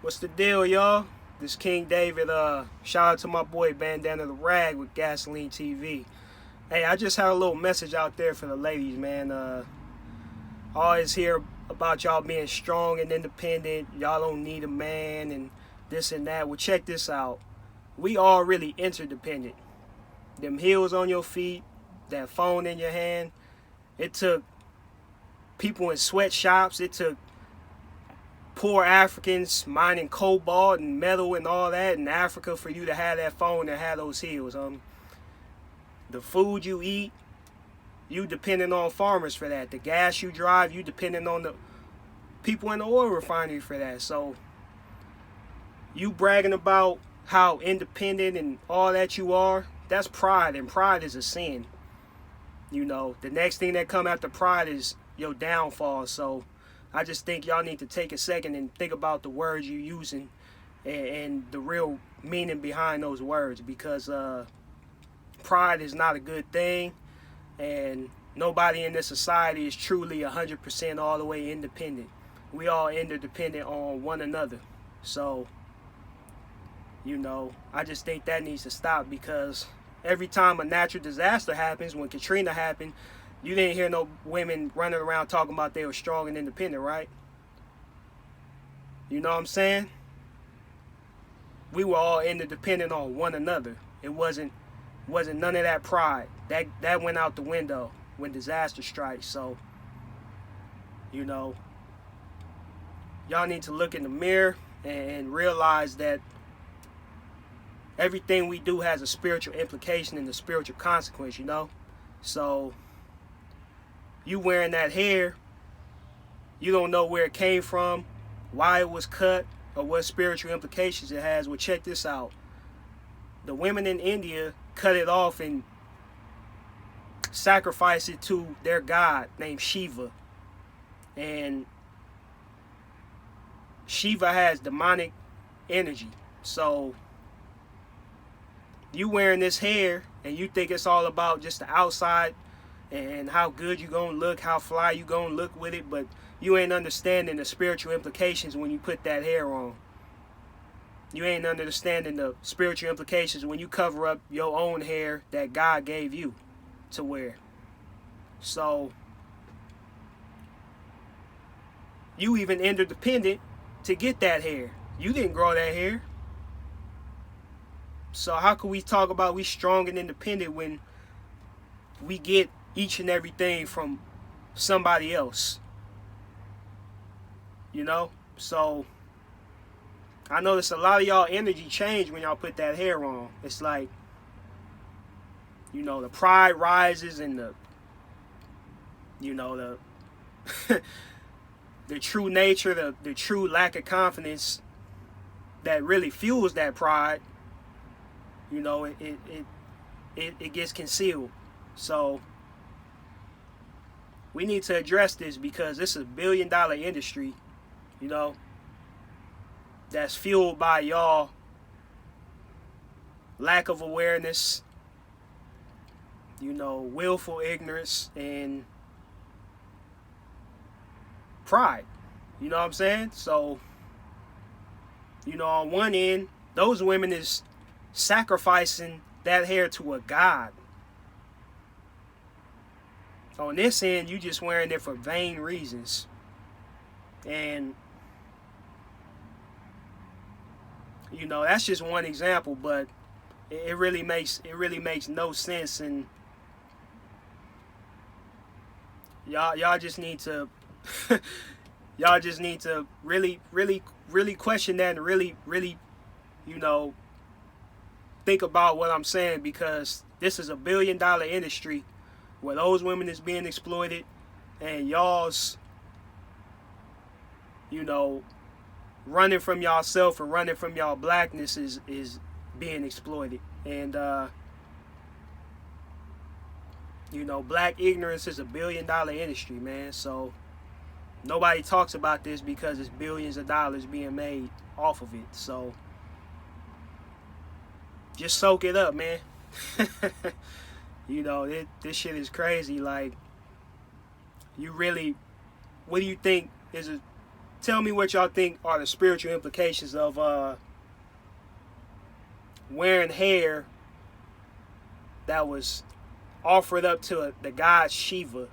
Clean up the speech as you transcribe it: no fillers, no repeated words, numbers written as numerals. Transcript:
What's the deal, y'all? This King David. Shout out to my boy Bandana the Ragg with Gasoline TV. Hey, I just had a little message out there for the ladies, man. I always hear about y'all being strong and independent. Y'all don't need a man and this and that. Well, check this out. We all really interdependent. Them heels on your feet, that phone in your hand. It took people in sweatshops. It took poor Africans mining cobalt and metal and all that in Africa for you to have that phone and have those heels. The food you eat, you depending on farmers for that. The gas you drive, you depending on the people in the oil refinery for that. So you bragging about how independent and all that you are, that's pride, and pride is a sin. You know, the next thing that come after pride is your downfall. So I just think y'all need to take a second and think about the words you're using and the real meaning behind those words, because pride is not a good thing, and nobody in this society is truly 100% all the way independent. We all interdependent on one another. So, you know, I just think that needs to stop, because every time a natural disaster happens, when Katrina happened, you didn't hear no women running around talking about they were strong and independent, right? You know what I'm saying? We were all interdependent on one another. It wasn't none of that pride. That went out the window when disaster strikes. So, you know, y'all need to look in the mirror and realize that everything we do has a spiritual implication and a spiritual consequence, you know? So, you wearing that hair, you don't know where it came from, why it was cut, or what spiritual implications it has. Well, check this out. The women in India cut it off and sacrificed it to their god named Shiva. And Shiva has demonic energy. So you wearing this hair and you think it's all about just the outside and how good you gonna look, how fly you gonna look with it, but you ain't understanding the spiritual implications when you put that hair on. You ain't understanding the spiritual implications when you cover up your own hair that God gave you to wear. So you even interdependent to get that hair. You didn't grow that hair. So how can we talk about we strong and independent when we get each and everything from somebody else? You know? So I notice a lot of y'all energy change when y'all put that hair on. It's like, you know, the pride rises and the the true nature, the true lack of confidence that really fuels that pride, you know, it gets concealed. So we need to address this, because this is a billion-dollar industry, you know, that's fueled by y'all lack of awareness, you know, willful ignorance, and pride. You know what I'm saying? So, you know, on one end, those women is sacrificing that hair to a god. On this end, you just wearing it for vain reasons. And you know, that's just one example, but it really makes no sense. And y'all just need to y'all just need to really question that, and really, you know, think about what I'm saying, because this is a billion-dollar industry where those women is being exploited, and y'all's, you know, running from y'allself and running from y'all blackness is being exploited. And you know, black ignorance is a billion-dollar industry, man. So nobody talks about this because it's billions of dollars being made off of it. So just soak it up, man. You know, this shit is crazy. Like, you really, what do you think is tell me what y'all think are the spiritual implications of wearing hair that was offered up to the god Shiva